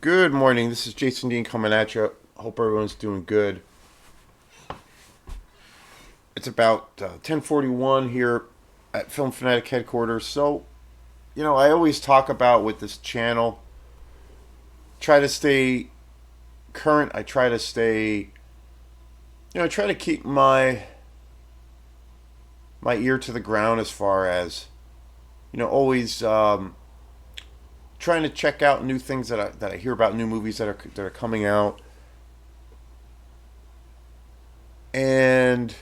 Good morning. This is Jason Dean coming at you. Hope everyone's doing good. It's about 10:41 here at Film Fanatic headquarters. So, I always talk about with this channel, try to stay current. I try to stay, I try to keep my ear to the ground as far as, always trying to check out new things that I hear about, new movies that are coming out, and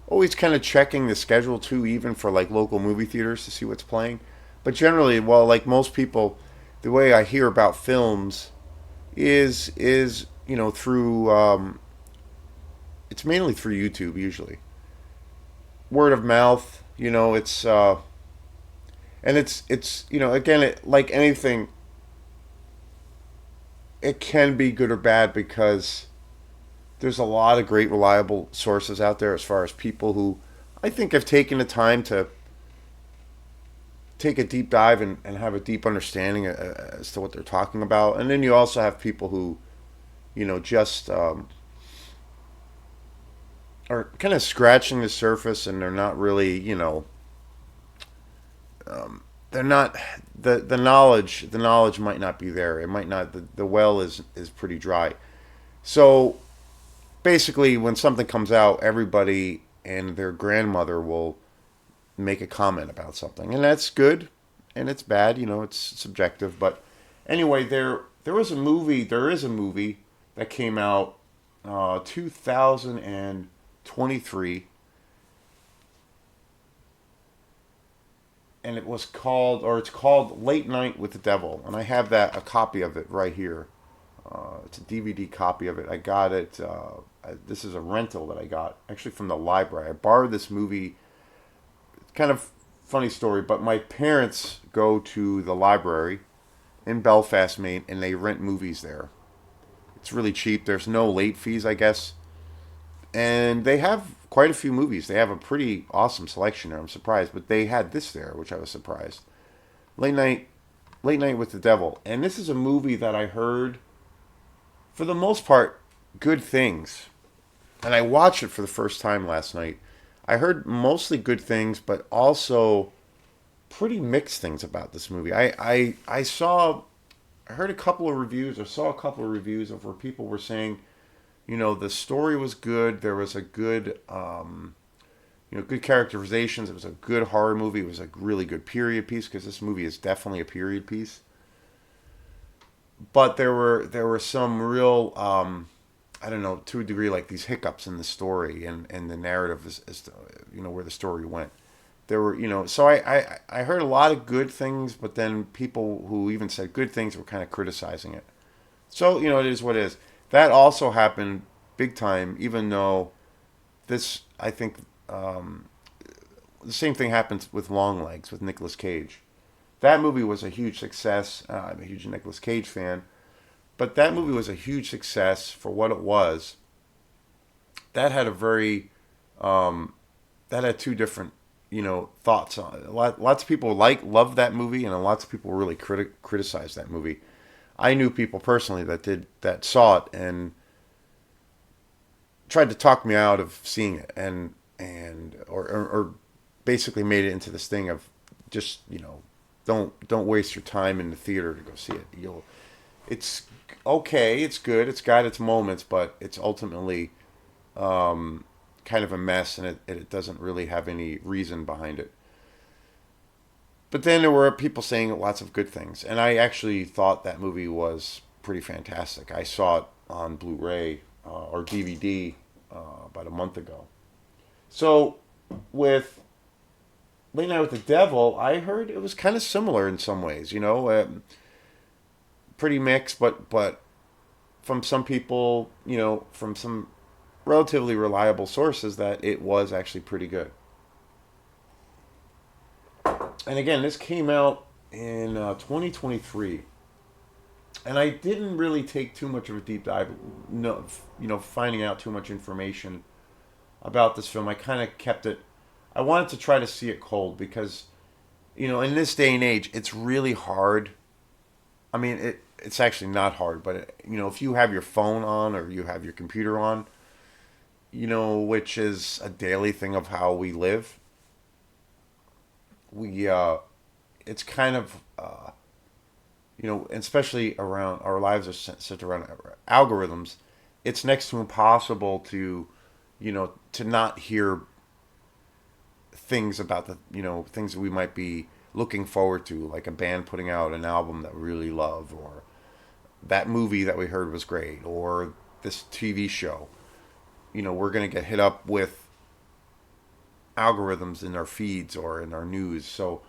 always kind of checking the schedule too, even for like local movie theaters to see what's playing. But generally, well, like most people, the way I hear about films is through it's mainly through YouTube usually, word of mouth. It's again, like anything, it can be good or bad because there's a lot of great reliable sources out there as far as people who I think have taken the time to take a deep dive and have a deep understanding as to what they're talking about. And then you also have people who, just are kind of scratching the surface and they're not really, they're not the knowledge might not be there. It might not the well is pretty dry. So basically, when something comes out, everybody and their grandmother will make a comment about something, and that's good, and it's bad. It's subjective. But anyway, there is a movie that came out 2023, and it's called Late Night with the Devil, and I have a copy of it right here. It's a DVD copy of it. I got it. This is a rental that I got actually from the library. I borrowed this movie. It's kind of funny story, but my parents go to the library in Belfast, Maine, and they rent movies there. It's really cheap. There's no late fees, I guess, and they have quite a few movies. They have a pretty awesome selection there. I'm surprised, but they had this there, which I was surprised. Late night, Late Night with the Devil, and this is a movie that I heard, for the most part, good things. And I watched it for the first time last night. I heard mostly good things, but also pretty mixed things about this movie. I heard a couple of reviews, or saw a couple of reviews of where people were saying, the story was good. There was a good, good characterizations. It was a good horror movie. It was a really good period piece because this movie is definitely a period piece. But there were some real I don't know, to a degree, like these hiccups in the story and the narrative as to, where the story went. There were, so I heard a lot of good things, but then people who even said good things were kind of criticizing it. So, it is what it is. That also happened big time, even though I think, the same thing happens with Long Legs with Nicolas Cage. That movie was a huge success. I'm a huge Nicolas Cage fan. But that movie was a huge success for what it was. That had a very, that had two different, thoughts on it. Lots of people loved that movie, and lots of people really criticized that movie. I knew people personally that saw it and tried to talk me out of seeing it, or basically made it into this thing of just don't waste your time in the theater to go see it. It's okay, it's good, it's got its moments, but it's ultimately kind of a mess, and it doesn't really have any reason behind it. But then there were people saying lots of good things, and I actually thought that movie was pretty fantastic. I saw it on Blu-ray or DVD about a month ago. So with Late Night with the Devil, I heard it was kind of similar in some ways. Pretty mixed, but from some people, from some relatively reliable sources, that it was actually pretty good. And again, this came out in 2023, and I didn't really take too much of a deep dive, no, finding out too much information about this film. I kind of kept it. I wanted to try to see it cold because, in this day and age, it's really hard I mean, it's actually not hard, but if you have your phone on or you have your computer on, which is a daily thing of how we live, we it's kind of especially around our lives are centered around algorithms. It's next to impossible to not hear things about things that we might be looking forward to, like a band putting out an album that we really love, or that movie that we heard was great, or this TV show. We're going to get hit up with algorithms in our feeds or in our news. So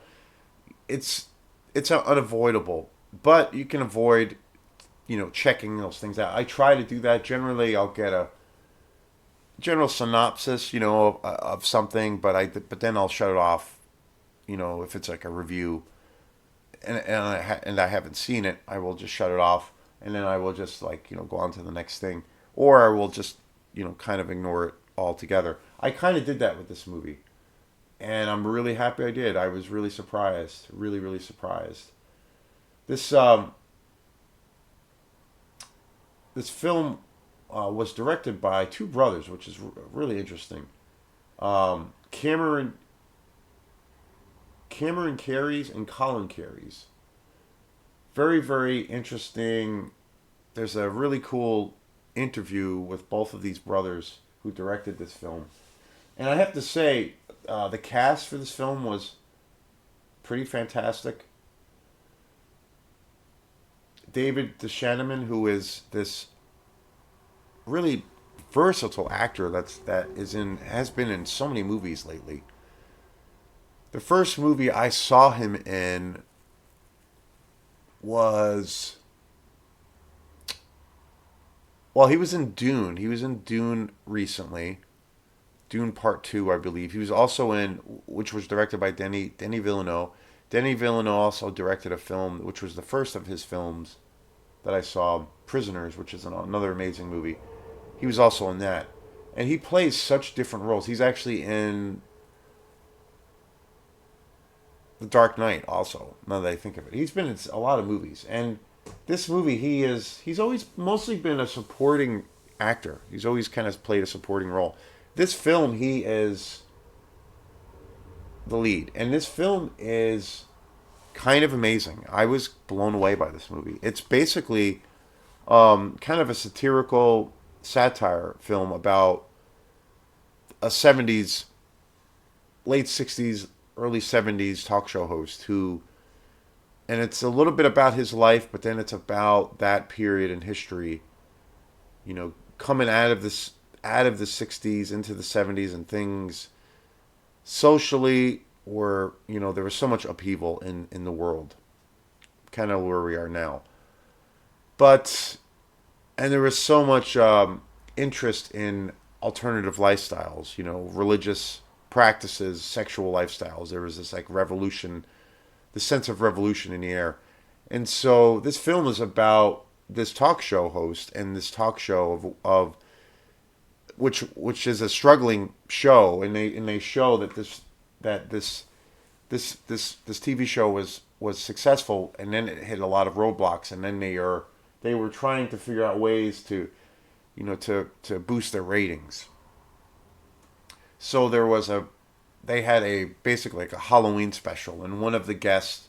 it's unavoidable, but you can avoid checking those things out. I try to do that. Generally, I'll get a general synopsis, of something, but then I'll shut it off. If it's like a review, and I haven't seen it, I will just shut it off, and then I will just like go on to the next thing, or I will just kind of ignore it altogether. I kind of did that with this movie, and I'm really happy I did. I was really surprised, really really surprised. This this film was directed by two brothers, which is really interesting. Cameron Carries and Colin Carries. Very very interesting. There's a really cool interview with both of these brothers who directed this film, and I have to say, the cast for this film was pretty fantastic. David Duchovny, who is this really versatile actor that is in has been in so many movies lately. The first movie I saw him in was, well, he was in Dune. He was in Dune recently. Dune Part 2, I believe. He was also in, which was directed by Denis Villeneuve. Denis Villeneuve also directed a film, which was the first of his films that I saw, Prisoners, which is another amazing movie. He was also in that. And he plays such different roles. He's actually in The Dark Knight also, now that I think of it. He's been in a lot of movies. And this movie, he's always mostly been a supporting actor. He's always kind of played a supporting role. This film, he is the lead. And this film is kind of amazing. I was blown away by this movie. It's basically kind of a satirical satire film about a 70s, late 60s, early 70s talk show host and it's a little bit about his life, but then it's about that period in history, coming out of the 60s into the 70s, and things socially were, there was so much upheaval in the world, kind of where we are now. But, and there was so much interest in alternative lifestyles, religious practices, sexual lifestyles. There was this like revolution, the sense of revolution in the air. And so this film is about this talk show host and this talk show of which is a struggling show, and they show that this TV show was successful, and then it hit a lot of roadblocks, and then they were trying to figure out ways to to boost their ratings. So they had a basically like a Halloween special, and one of the guests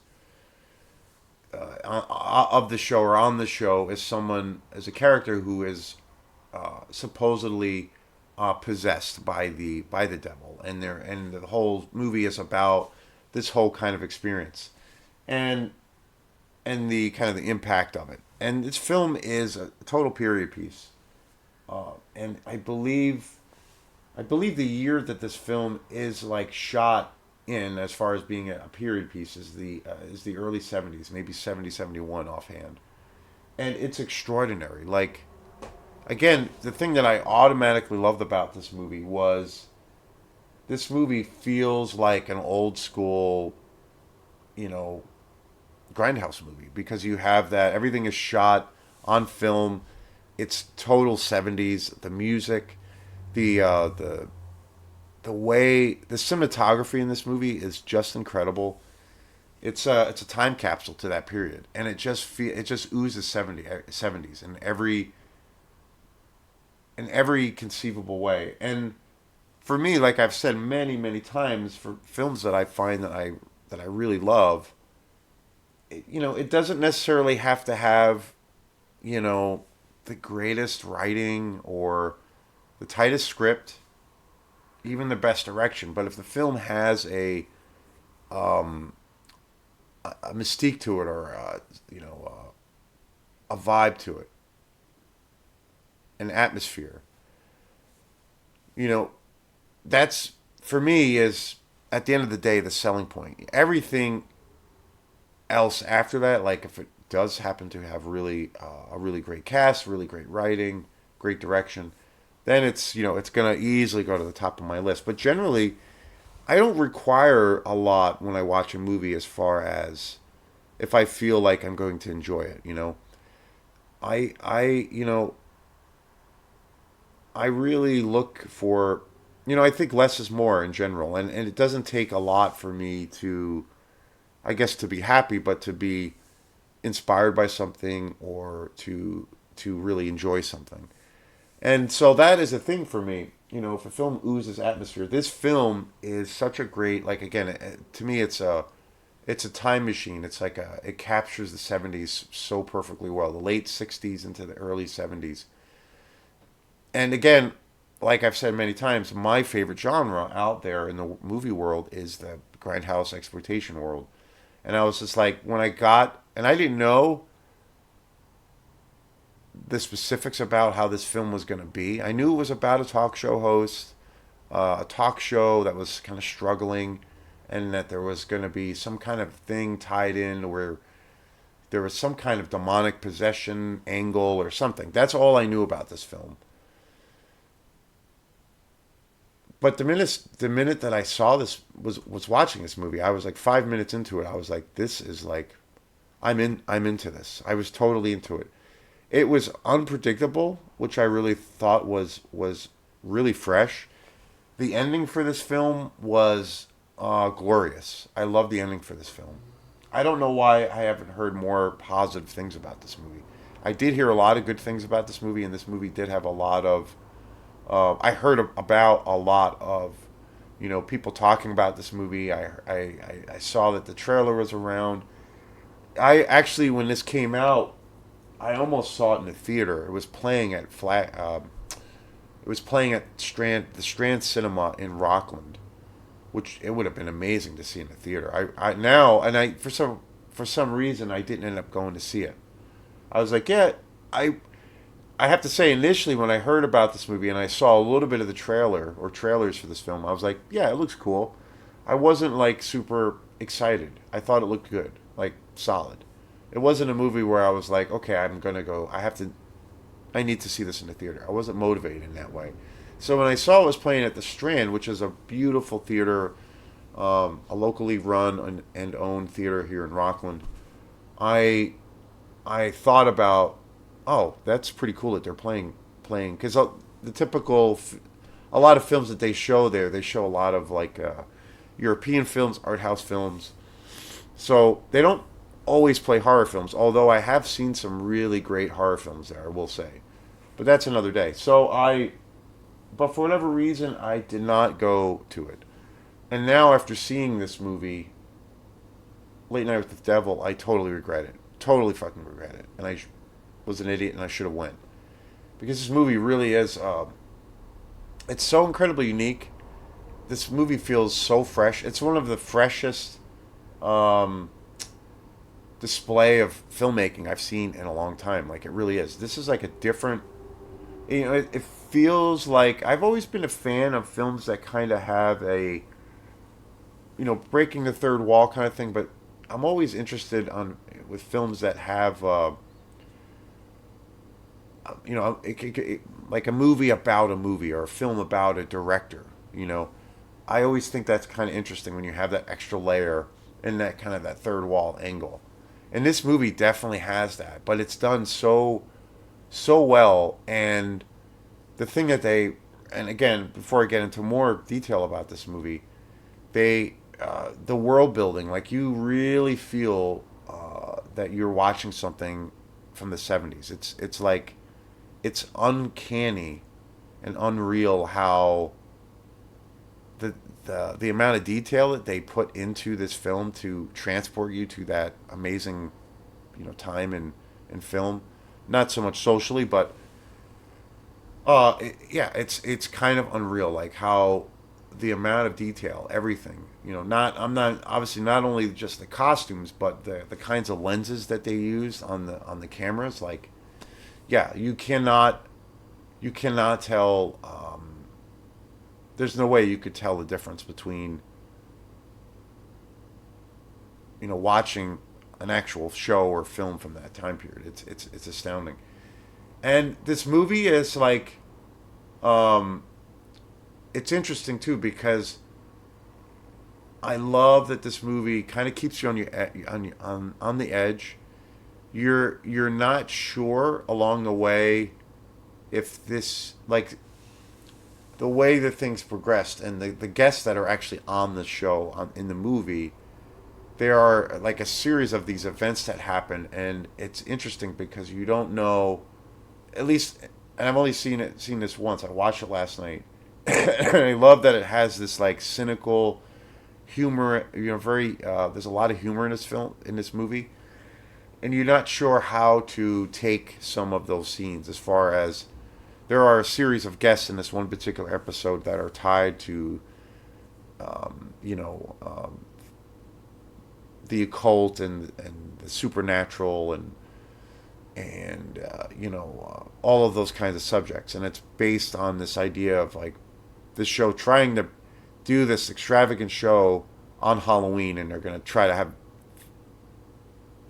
of the show or on the show is a character who is supposedly possessed by the devil, and the whole movie is about this whole kind of experience, and the kind of the impact of it. And this film is a total period piece, and I believe the year that this film is like shot in, as far as being a period piece, is the early 70s, maybe 70 71 offhand. And it's extraordinary. Like, again, the thing that I automatically loved about this movie was this movie feels like an old school, you know, grindhouse movie, because you have that everything is shot on film. It's total 70s. The music, the way the cinematography in this movie is just incredible. it's a time capsule to that period, and it just oozes 70s in every conceivable way. And for me, like I've said many times, for films that I find that I really love, it doesn't necessarily have to have, you know, the greatest writing or the tightest script, even the best direction. But if the film has a mystique to it, or a vibe to it, an atmosphere, you know, that's for me is at the end of the day the selling point. Everything else after that, like if it does happen to have a really great cast, really great writing, great direction, then it's gonna easily go to the top of my list. But generally, I don't require a lot when I watch a movie as far as if I feel like I'm going to enjoy it. I I really look for, I think less is more in general, and it doesn't take a lot for me to, I guess, to be happy, but to be inspired by something or to really enjoy something. And so that is a thing for me. If a film oozes atmosphere, this film is such a great, like, again, to me it's a time machine. It captures the 70s so perfectly well, the late 60s into the early 70s. And again, like I've said many times, my favorite genre out there in the movie world is the grindhouse exploitation world. And I was just like, when I got, and I didn't know the specifics about how this film was going to be. I knew it was about a talk show host, a talk show that was kind of struggling, and that there was going to be some kind of thing tied in where there was some kind of demonic possession angle or something. That's all I knew about this film. But the minute that I saw this, was watching this movie, I was like 5 minutes into it. I was like, this is like, I'm into this. I was totally into it. It was unpredictable, which I really thought was really fresh. The ending for this film was glorious. I love the ending for this film. I don't know why I haven't heard more positive things about this movie. I did hear a lot of good things about this movie, and this movie did have a lot of. I heard about a lot of, people talking about this movie. I saw that the trailer was around. I actually, when this came out, I almost saw it in the theater. It was playing at the Strand Cinema in Rockland, which it would have been amazing to see in the theater. I now and I for some reason I didn't end up going to see it. I was like, yeah, I have to say, initially when I heard about this movie and I saw a little bit of the trailer or trailers for this film, I was like, yeah, it looks cool. I wasn't like super excited. I thought it looked good, like solid. It wasn't a movie where I was like, okay, I'm gonna go. I need to see this in the theater. I wasn't motivated in that way. So when I saw it was playing at the Strand, which is a beautiful theater, a locally run and owned theater here in Rockland, I I thought about, oh, that's pretty cool that they're playing because the typical a lot of films that they show there, they show a lot of like European films, art house films. So they don't always play horror films, although I have seen some really great horror films there, I will say. But that's another day. But for whatever reason, I did not go to it. And now, after seeing this movie, Late Night with the Devil, I totally regret it. Totally fucking regret it. And was an idiot and I should have went. Because this movie really is, it's so incredibly unique. This movie feels so fresh. It's one of the freshest um, display of filmmaking I've seen in a long time. Like, it really is. This is like a different, it feels like, I've always been a fan of films that kind of have a, breaking the third wall kind of thing, but I'm always interested with films that have, like a movie about a movie or a film about a director. I always think that's kind of interesting when you have that extra layer and that kind of that third wall angle. And this movie definitely has that, but it's done so well. And the thing that and again, before I get into more detail about this movie, they the world building, like you really feel that you're watching something from the 70s. It's like it's uncanny and unreal how the the amount of detail that they put into this film to transport you to that amazing, time in film. Not so much socially, but yeah, it's kind of unreal, like how the amount of detail, everything. Not I'm not obviously not only just the costumes, but the kinds of lenses that they use on the cameras. Like, yeah, you cannot tell. There's no way you could tell the difference between watching an actual show or film from that time period. It's astounding. And this movie is like, um, it's interesting too because I love that this movie kind of keeps you on the edge. You're not sure along the way if this, like, the way that things progressed and the guests that are actually on the show in the movie, there are like a series of these events that happen, and it's interesting because you don't know, at least, and I've only seen this once. I watched it last night, and I love that it has this like cynical humor. Very there's a lot of humor in this movie, and you're not sure how to take some of those scenes. As far as there are a series of guests in this one particular episode that are tied to, um, you know, um, the occult and the supernatural and all of those kinds of subjects, and it's based on this idea of like this show trying to do this extravagant show on Halloween, and they're going to try to have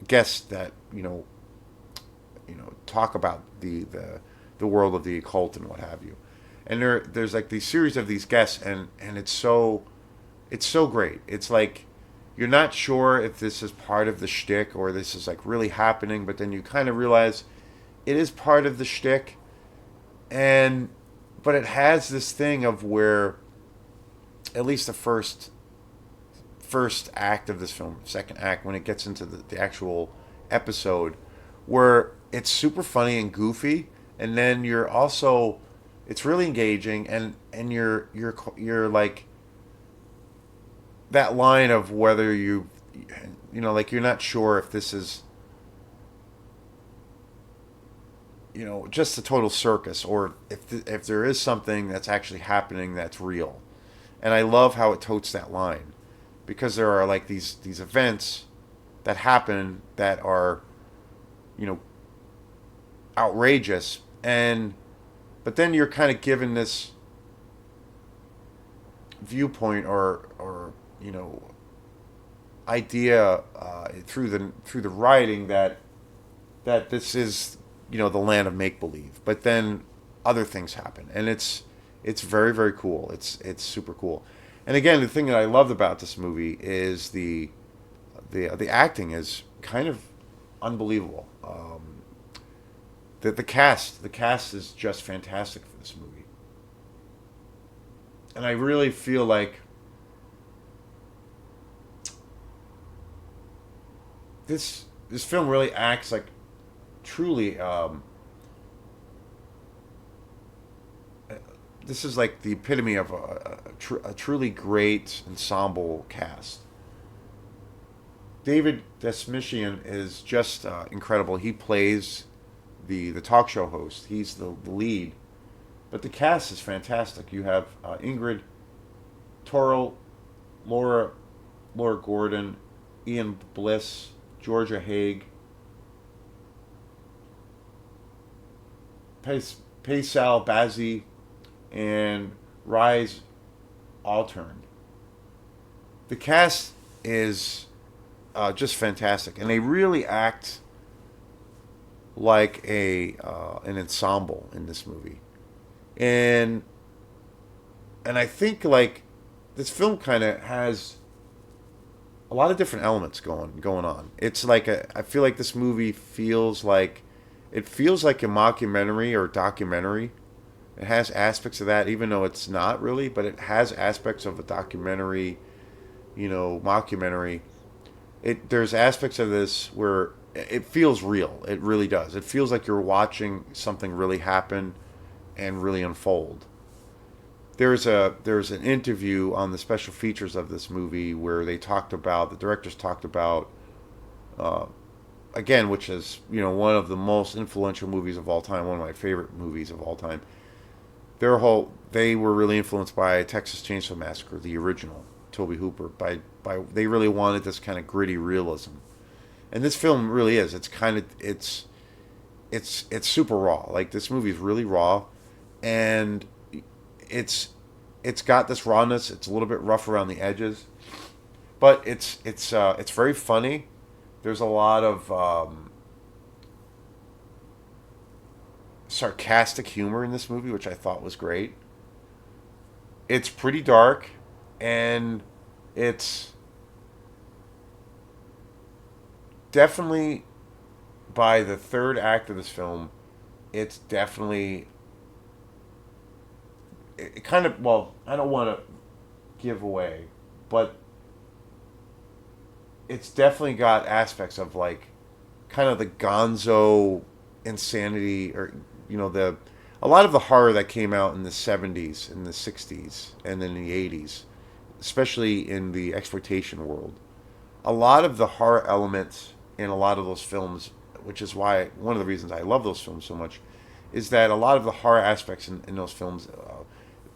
guests that talk about the world of the occult and what have you. And there's like these series of these guests, and it's so great. It's like you're not sure if this is part of the shtick or this is like really happening, but then you kind of realize it is part of the shtick, and but it has this thing of where at least the first act of this film, second act, when it gets into the actual episode, where it's super funny and goofy, and then you're also it's really engaging, and you're like that line of whether like you're not sure if this is just a total circus or if there is something that's actually happening that's real. And I love how it totes that line because there are like these events that happen that are you know outrageous, and but then you're kind of given this viewpoint or idea through the writing that this is the land of make believe, but then other things happen, and it's very very cool. It's super cool. And again, the thing that I loved about this movie is the acting is kind of unbelievable. The cast is just fantastic for this movie, and I really feel like this film really acts like truly. This is like the epitome of a truly great ensemble cast. David Desmishian is just incredible. He plays the talk show host. He's the lead, but the cast is fantastic. You have Ingrid Torrell, Laura Laura Gordon, Ian Bliss, Georgia Haig, Paisal Bazzi, and Rise Altern. The cast is just fantastic, and they really act like a an ensemble in this movie, and I think like this film kind of has a lot of different elements going on. It's like I feel like this movie feels like a mockumentary or documentary. It has aspects of that, even though it's not really, but it has aspects of a documentary mockumentary. There's aspects of this where it feels real. It really does. It feels like you're watching something really happen and really unfold. There's an interview on the special features of this movie where the directors talked about, uh, again, which is one of the most influential movies of all time, one of my favorite movies of all time. They were really influenced by Texas Chainsaw Massacre, the original, Toby Hooper. They really wanted this kind of gritty realism, and this film really is. It's super raw. Like, this movie is really raw, and it's it's got this rawness. It's a little bit rough around the edges, but it's very funny. There's a lot of sarcastic humor in this movie, which I thought was great. It's pretty dark, and it's definitely, by the third act of this film, it's definitely it kind of, well, I don't want to give away, but it's definitely got aspects of, like, kind of the gonzo insanity, or the a lot of the horror that came out in the 70s, in the 60s, and then in the 80s, especially in the exploitation world. A lot of the horror elements in a lot of those films, which is why one of the reasons I love those films so much, is that a lot of the horror aspects in those films,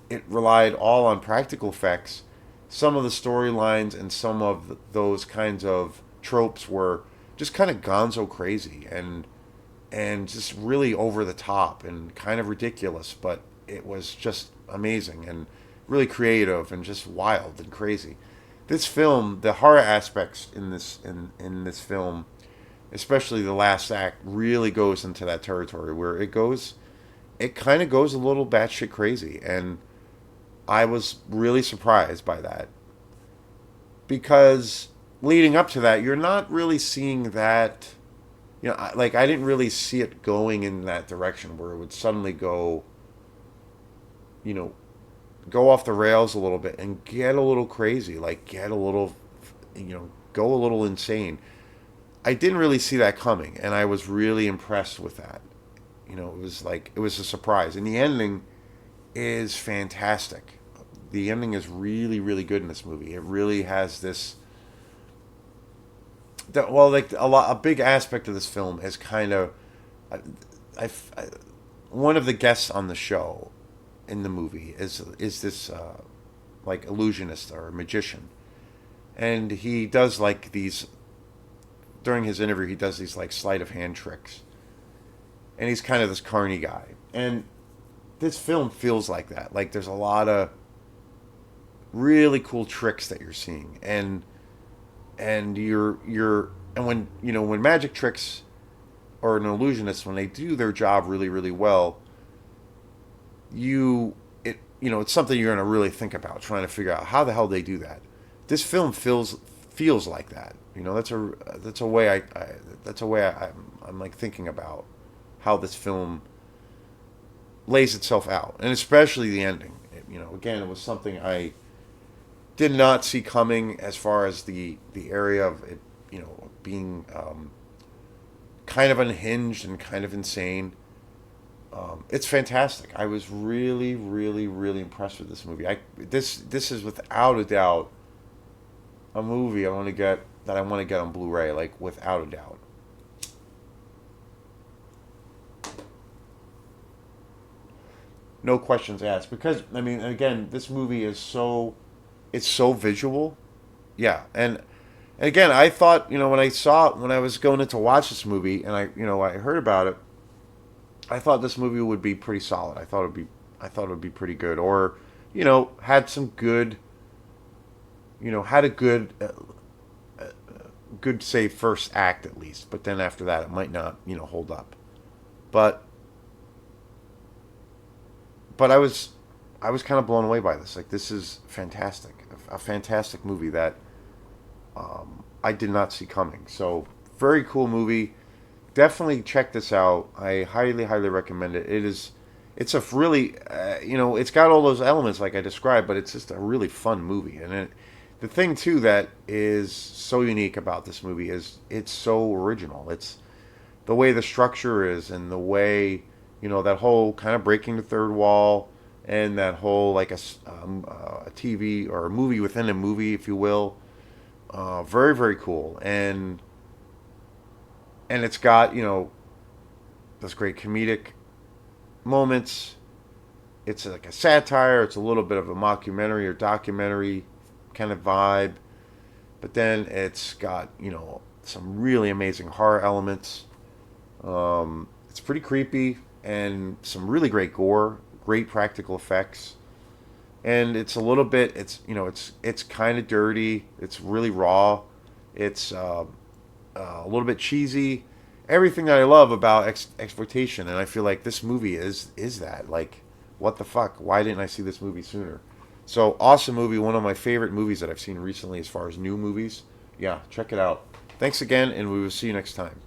it relied all on practical effects. Some of the storylines and some of those kinds of tropes were just kind of gonzo crazy, and just really over the top and kind of ridiculous, but it was just amazing and really creative and just wild and crazy. This film, the horror aspects in this film, especially the last act, really goes into that territory where it kind of goes a little batshit crazy, and I was really surprised by that, because leading up to that, you're not really seeing that. Like, I didn't really see it going in that direction where it would suddenly you know, go off the rails a little bit and get a little crazy, like get a little, go a little insane. I didn't really see that coming, and I was really impressed with that. It was a surprise, and the ending is fantastic. The ending is really, really good in this movie. It really has this. Like, a big aspect of this film is kind of, I, I- one of the guests on the show in the movie is this, like, illusionist or magician, and he does, like, these, during his interview, he does these, like, sleight of hand tricks, and he's kind of this carny guy, and this film feels like that. Like, there's a lot of really cool tricks that you're seeing, and when when magic tricks, or an illusionist, when they do their job really, really well, it's something you're going to really think about, trying to figure out how the hell they do that. This film feels like that. That's a way I'm like thinking about how this film lays itself out, and especially the ending. Again, it was something I did not see coming, as far as the area of it, being, kind of unhinged and kind of insane. It's fantastic. I was really, really, really impressed with this movie. This is without a doubt a movie I want to get on Blu-ray, like, without a doubt. No questions asked, because, I mean, again, this movie is it's so visual. Yeah, and again, I thought, when I was going in to watch this movie, and I heard about it, I thought this movie would be pretty solid. I thought it would be pretty good, or had some good, had a good, say, first act at least, but then after that it might not, hold up. But I was kind of blown away by this. Like, this is fantastic, a fantastic movie that, I did not see coming. So, very cool movie. Definitely check this out. I highly, highly recommend it. It's a really, it's got all those elements like I described, but it's just a really fun movie, and the thing too that is so unique about this movie is it's so original. It's the way the structure is and the way, that whole kind of breaking the third wall, and that whole like a TV or a movie within a movie, if you will. Very very cool, and it's got those great comedic moments. It's like a satire. It's a little bit of a mockumentary or documentary kind of vibe, but then it's got some really amazing horror elements. It's pretty creepy and some really great gore, great practical effects, and it's a little bit. It's kind of dirty. It's really raw. It's a little bit cheesy. Everything that I love about exploitation, and I feel like this movie is that. Like, what the fuck? Why didn't I see this movie sooner? So awesome movie, one of my favorite movies that I've seen recently as far as new movies. Yeah, check it out. Thanks again, and we will see you next time.